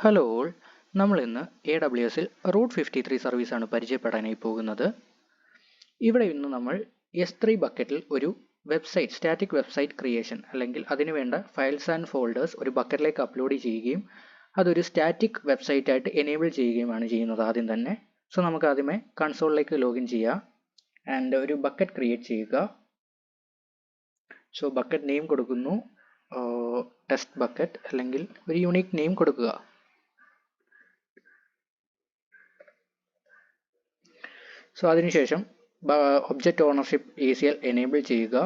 Hello all, നമ്മൾ ഇന്ന് AWSൽ root 53 സർവീസാണ് പരിചയപ്പെടാനായി പോകുന്നത്. ഇവിടെ ഇന്ന് നമ്മൾ S3 ബക്കറ്റിൽ ഒരു വെബ്സൈറ്റ്, സ്റ്റാറ്റിക് വെബ്സൈറ്റ് ക്രിയേഷൻ അല്ലെങ്കിൽ അതിനുവേണ്ട ഫയൽസ് ആൻഡ് ഫോൾഡേഴ്സ് ഒരു ബക്കറ്റിലേക്ക് അപ്ലോഡ് ചെയ്യുകയും അതൊരു സ്റ്റാറ്റിക് വെബ്സൈറ്റ് ആയിട്ട് എനേബിൾ ചെയ്യുകയുമാണ് ചെയ്യുന്നത് ആദ്യം തന്നെ. സോ നമുക്ക് ആദ്യമേ കൺസോളിലേക്ക് ലോഗിൻ ചെയ്യാം ആൻഡ് ഒരു ബക്കറ്റ് ക്രിയേറ്റ് ചെയ്യുക. സോ ബക്കറ്റ് നെയിം കൊടുക്കുന്നു, ടെസ്റ്റ് ബക്കറ്റ് അല്ലെങ്കിൽ ഒരു യൂണിക് നെയിം കൊടുക്കുക. സോ അതിനുശേഷം ഒബ്ജക്റ്റ് ഓണർഷിപ്പ് ACL എനേബിൾ ചെയ്യുക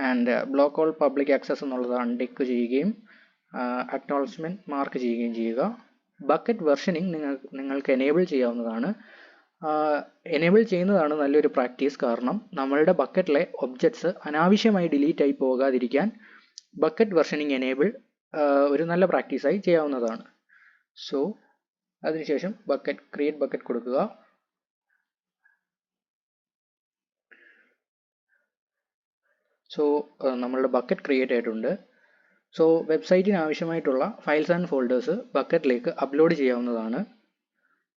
and block all public access എന്നുള്ളത് അൺടിക്ക് ചെയ്യുകയും അക്നോളജ്മെൻറ്റ് മാർക്ക് ചെയ്യുകയും ചെയ്യുക. ബക്കറ്റ് വെർഷനിങ് നിങ്ങൾക്ക് എനേബിൾ ചെയ്യാവുന്നതാണ്. എനേബിൾ ചെയ്യുന്നതാണ് നല്ലൊരു പ്രാക്ടീസ്. കാരണം നമ്മളുടെ ബക്കറ്റിലെ ഒബ്ജക്ട്സ് അനാവശ്യമായി ഡിലീറ്റ് ആയി പോകാതിരിക്കാൻ ബക്കറ്റ് വെർഷനിങ് എനേബിൾ ഒരു നല്ല പ്രാക്ടീസായി ചെയ്യാവുന്നതാണ്. സോ അതിനുശേഷം ക്രിയേറ്റ് ബക്കറ്റ് കൊടുക്കുക. സോ നമ്മളുടെ ബക്കറ്റ് ക്രിയേറ്റ് ആയിട്ടുണ്ട്. സോ വെബ്സൈറ്റിന് ആവശ്യമായിട്ടുള്ള ഫയൽസ് ആൻഡ് ഫോൾഡേഴ്സ് ബക്കറ്റിലേക്ക് അപ്ലോഡ് ചെയ്യാവുന്നതാണ്.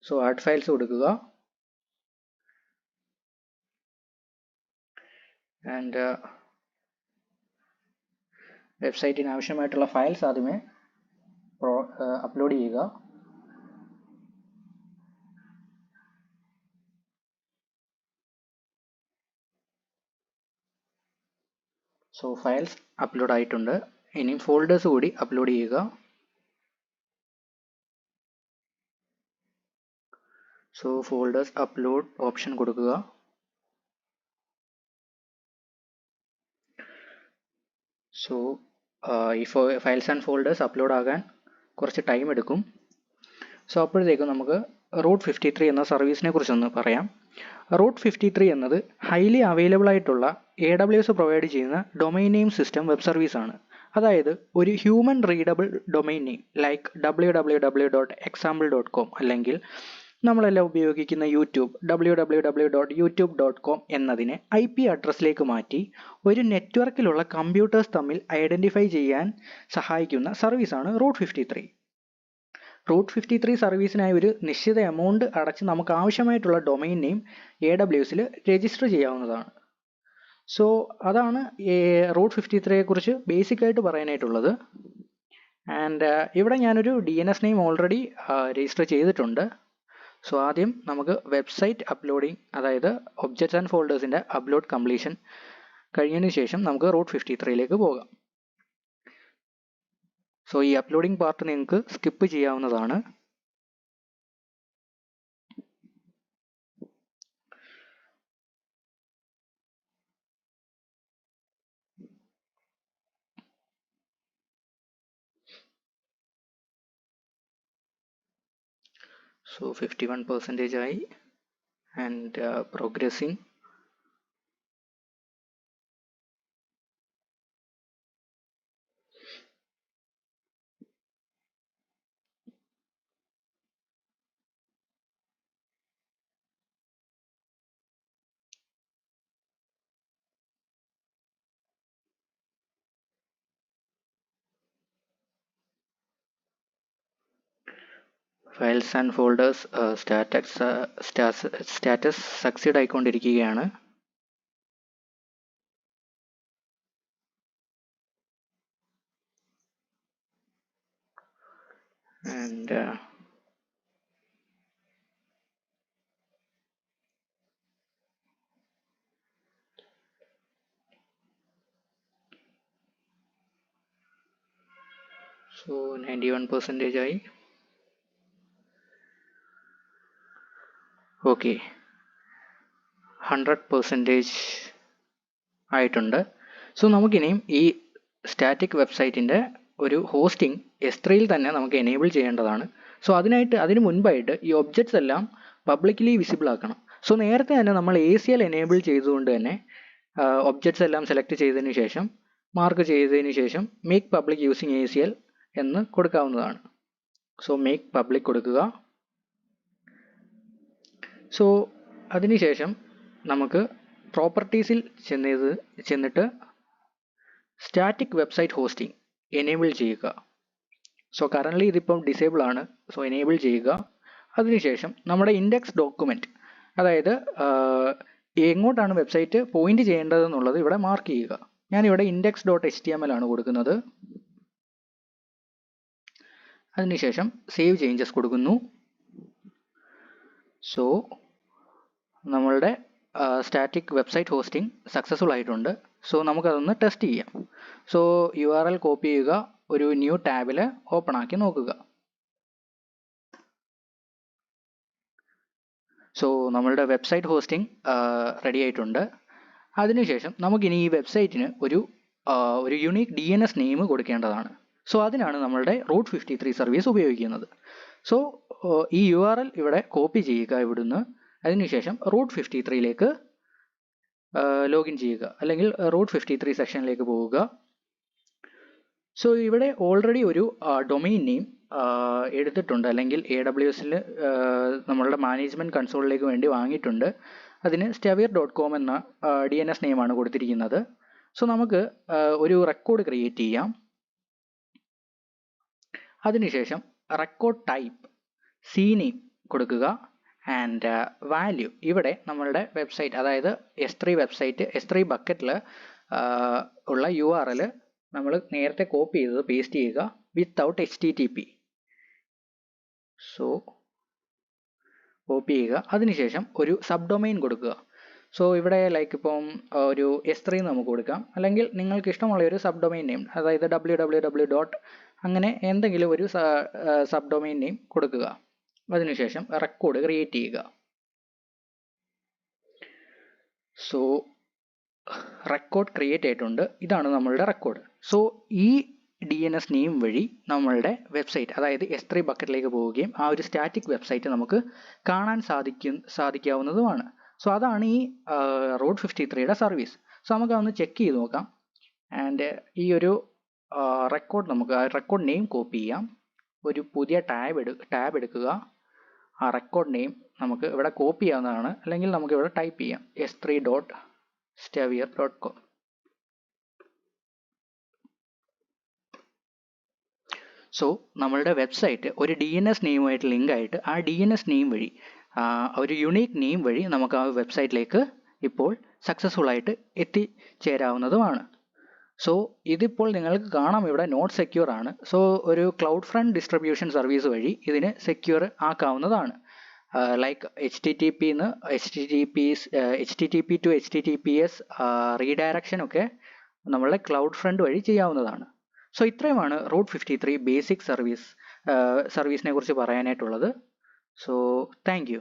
സോ ആഡ് ഫയൽസ് കൊടുക്കുക ആൻഡ് വെബ്സൈറ്റിന് ആവശ്യമായിട്ടുള്ള ഫയൽസ് ആദ്യമേ അപ്ലോഡ് ചെയ്യുക. സോ ഫയൽസ് അപ്ലോഡ് ആയിട്ടുണ്ട്. ഇനി ഫോൾഡേഴ്സ് കൂടി അപ്ലോഡ് ചെയ്യുക. സോ ഫോൾഡേഴ്സ് അപ്ലോഡ് ഓപ്ഷൻ കൊടുക്കുക. സോ ഈ ഫയൽസ് ആൻഡ് ഫോൾഡേഴ്സ് അപ്ലോഡ് ആകാൻ കുറച്ച് ടൈം എടുക്കും. സോ അപ്പോഴത്തേക്കും നമുക്ക് റൂട്ട് 53 എന്ന സർവീസിനെ കുറിച്ചൊന്ന് പറയാം. റൂട്ട് 53 എന്നത് ഹൈലി അവൈലബിൾ ആയിട്ടുള്ള AWS പ്രൊവൈഡ് ചെയ്യുന്ന ഡൊമൈൻ നെയിം സിസ്റ്റം വെബ് സർവീസാണ്. അതായത് ഒരു human readable domain name like www.example.com അല്ലെങ്കിൽ നമ്മളെല്ലാം ഉപയോഗിക്കുന്ന യൂട്യൂബ് www.youtube.com എന്നതിനെ IP അഡ്രസ്സിലേക്ക് മാറ്റി ഒരു നെറ്റ്വർക്കിലുള്ള കമ്പ്യൂട്ടേഴ്സ് തമ്മിൽ ഐഡൻറ്റിഫൈ ചെയ്യാൻ സഹായിക്കുന്ന സർവീസാണ് റൂട്ട് 53. റൂട്ട് 53 സർവീസിനായി ഒരു നിശ്ചിത എമൗണ്ട് അടച്ച് നമുക്ക് ആവശ്യമായിട്ടുള്ള ഡൊമൈൻ നെയിം AWSൽ രജിസ്റ്റർ ചെയ്യാവുന്നതാണ്. സോ അതാണ് റൂട്ട് 53യെ കുറിച്ച് ബേസിക്കായിട്ട് പറയാനായിട്ടുള്ളത്. ആൻഡ് ഇവിടെ ഞാനൊരു DNS നെയിം ഓൾറെഡി രജിസ്റ്റർ ചെയ്തിട്ടുണ്ട്. സോ ആദ്യം നമുക്ക് വെബ്സൈറ്റ് അപ്ലോഡിങ്, അതായത് ഒബ്ജക്ട്സ് ആൻഡ് ഫോൾഡേഴ്സിൻ്റെ അപ്ലോഡ് കംപ്ലീഷൻ കഴിഞ്ഞതിന് ശേഷം നമുക്ക് റൂട്ട് 53യിലേക്ക് പോകാം. സോ ഈ അപ്ലോഡിംഗ് പാർട്ട് നിങ്ങൾക്ക് സ്കിപ്പ് ചെയ്യാവുന്നതാണ്. സോ 51% ആയി and progressing. Files and folders status succeed ആയിക്കൊണ്ടിരിക്കുകയാണ്. ആൻഡ് സോ 91% ആയി. ഓക്കെ, 100% ആയിട്ടുണ്ട്. സോ നമുക്കിനിയും ഈ സ്റ്റാറ്റിക് വെബ്സൈറ്റിൻ്റെ ഒരു ഹോസ്റ്റിംഗ് S3യിൽ തന്നെ നമുക്ക് എനേബിൾ ചെയ്യേണ്ടതാണ്. സോ അതിന് മുൻപായിട്ട് ഈ ഒബ്ജക്ട്സ് എല്ലാം പബ്ലിക്കലി വിസിബിൾ ആക്കണം. സോ നേരത്തെ തന്നെ നമ്മൾ ACL എനേബിൾ ചെയ്തുകൊണ്ട് തന്നെ ഒബ്ജക്ട്സ് എല്ലാം സെലക്ട് ചെയ്തതിന് ശേഷം മാർക്ക് ചെയ്തതിന് ശേഷം മേക്ക് പബ്ലിക് യൂസിങ് ACL എന്ന് കൊടുക്കാവുന്നതാണ്. സോ മേക്ക് പബ്ലിക് കൊടുക്കുക. സോ അതിനുശേഷം നമുക്ക് പ്രോപ്പർട്ടീസിൽ ചെന്നിട്ട് സ്റ്റാറ്റിക് വെബ്സൈറ്റ് ഹോസ്റ്റിംഗ് എനേബിൾ ചെയ്യുക. സോ കറൻ്റ്ലി ഇതിപ്പം ഡിസേബിൾ ആണ്. സോ എനേബിൾ ചെയ്യുക. അതിനുശേഷം നമ്മുടെ ഇൻഡെക്സ് ഡോക്യുമെൻറ്റ്, അതായത് എങ്ങോട്ടാണ് വെബ്സൈറ്റ് പോയിന്റ് ചെയ്യേണ്ടതെന്നുള്ളത് ഇവിടെ മാർക്ക് ചെയ്യുക. ഞാനിവിടെ index.html ആണ് കൊടുക്കുന്നത്. അതിനുശേഷം സേവ് ചേഞ്ചസ് കൊടുക്കുന്നു. സോ നമ്മളുടെ സ്റ്റാറ്റിക് വെബ്സൈറ്റ് ഹോസ്റ്റിംഗ് സക്സസ്ഫുൾ ആയിട്ടുണ്ട്. സോ നമുക്കതൊന്ന് ടെസ്റ്റ് ചെയ്യാം. സോ URL കോപ്പി ചെയ്യുക, ഒരു ന്യൂ ടാബിൽ ഓപ്പൺ ആക്കി നോക്കുക. സോ നമ്മളുടെ വെബ്സൈറ്റ് ഹോസ്റ്റിംഗ് റെഡി ആയിട്ടുണ്ട്. അതിനുശേഷം നമുക്കിനി ഈ വെബ്സൈറ്റിന് ഒരു യുണീക്ക് DNS നെയിം കൊടുക്കേണ്ടതാണ്. സോ അതിനാണ് നമ്മളുടെ റൂട്ട് 53 സർവീസ് ഉപയോഗിക്കുന്നത്. സോ ഈ URL ഇവിടെ കോപ്പി ചെയ്യുക ഇവിടുന്ന്. അതിനുശേഷം റൂട്ട് 53ലേക്ക് ലോഗിൻ ചെയ്യുക, അല്ലെങ്കിൽ റൂട്ട് 53 സെക്ഷനിലേക്ക് പോവുക. സോ ഇവിടെ ഓൾറെഡി ഒരു ഡൊമെയിൻ നെയിം എടുത്തിട്ടുണ്ട്, അല്ലെങ്കിൽ AWSൽ നമ്മളുടെ മാനേജ്മെൻറ്റ് കൺസോളിലേക്ക് വേണ്ടി വാങ്ങിയിട്ടുണ്ട്. അതിന് stevir.com എന്ന DNS നെയിമാണ് കൊടുത്തിരിക്കുന്നത്. സോ നമുക്ക് ഒരു റെക്കോർഡ് ക്രിയേറ്റ് ചെയ്യാം. അതിനുശേഷം റെക്കോർഡ് ടൈപ്പ് CNAME കൊടുക്കുക ആൻഡ് വാല്യൂ. ഇവിടെ നമ്മളുടെ വെബ്സൈറ്റ്, അതായത് S3 വെബ്സൈറ്റ്, S3 ബക്കറ്റിൽ ഉള്ള URL നമ്മൾ നേരത്തെ കോപ്പി ചെയ്തത് പേസ്റ്റ് ചെയ്യുക വിത്തൗട്ട് HTTP. സോ കോപ്പി ചെയ്യുക. അതിനുശേഷം ഒരു സബ് ഡൊമൈൻ കൊടുക്കുക. സോ ഇവിടെ ലൈക്ക് ഇപ്പം ഒരു S3 നമുക്ക് കൊടുക്കാം, അല്ലെങ്കിൽ നിങ്ങൾക്ക് ഇഷ്ടമുള്ള ഒരു സബ് ഡൊമൈൻ നെയിം, അതായത് www. അങ്ങനെ എന്തെങ്കിലും ഒരു സബ് ഡൊമൈൻ നെയിം കൊടുക്കുക. അതിനുശേഷം റെക്കോർഡ് ക്രിയേറ്റ് ചെയ്യുക. സോ റെക്കോർഡ് ക്രിയേറ്റ് ആയിട്ടുണ്ട്. ഇതാണ് നമ്മളുടെ റെക്കോർഡ്. സോ ഈ DNS നെയിം വഴി നമ്മളുടെ വെബ്സൈറ്റ്, അതായത് S3 ബക്കറ്റിലേക്ക് പോവുകയും ആ ഒരു സ്റ്റാറ്റിക് വെബ്സൈറ്റ് നമുക്ക് കാണാൻ സാധിക്കാവുന്നതുമാണ്. സോ അതാണ് ഈ റൂട്ട് 53യുടെ സർവീസ്. സോ നമുക്ക് അതൊന്ന് ചെക്ക് ചെയ്ത് നോക്കാം. ആൻഡ് ഈ ഒരു റെക്കോർഡ് നെയിം കോപ്പി ചെയ്യാം. ഒരു പുതിയ ടാബ് എടുക്കുക. ആ റെക്കോർഡ് നെയിം നമുക്ക് ഇവിടെ കോപ്പി ചെയ്യാവുന്നതാണ്, അല്ലെങ്കിൽ നമുക്ക് ഇവിടെ ടൈപ്പ് ചെയ്യാം s3.stevir.com. സോ നമ്മളുടെ വെബ്സൈറ്റ് ഒരു DNS നെയിമുമായിട്ട് ലിങ്ക് ആയിട്ട് ആ DNS നെയിം വഴി, ഒരു യുണീക്ക് നെയിം വഴി നമുക്ക് ആ വെബ്സൈറ്റിലേക്ക് ഇപ്പോൾ സക്സസ്ഫുൾ ആയിട്ട് എത്തിച്ചേരാവുന്നതുമാണ്. സോ ഇതിപ്പോൾ നിങ്ങൾക്ക് കാണാം ഇവിടെ നോട്ട് സെക്യൂർ ആണ്. സോ ഒരു ക്ലൗഡ് ഫ്രണ്ട് ഡിസ്ട്രിബ്യൂഷൻ സർവീസ് വഴി ഇതിനെ സെക്യൂർ ആക്കാവുന്നതാണ്. Like HTTP to HTTPS redirection ഒക്കെ നമ്മളുടെ ക്ലൗഡ് ഫ്രണ്ട് വഴി ചെയ്യാവുന്നതാണ്. സോ ഇത്രയുമാണ് റൂട്ട് 53 ബേസിക് സർവീസിനെ കുറിച്ച് പറയാനായിട്ടുള്ളത്. So thank you.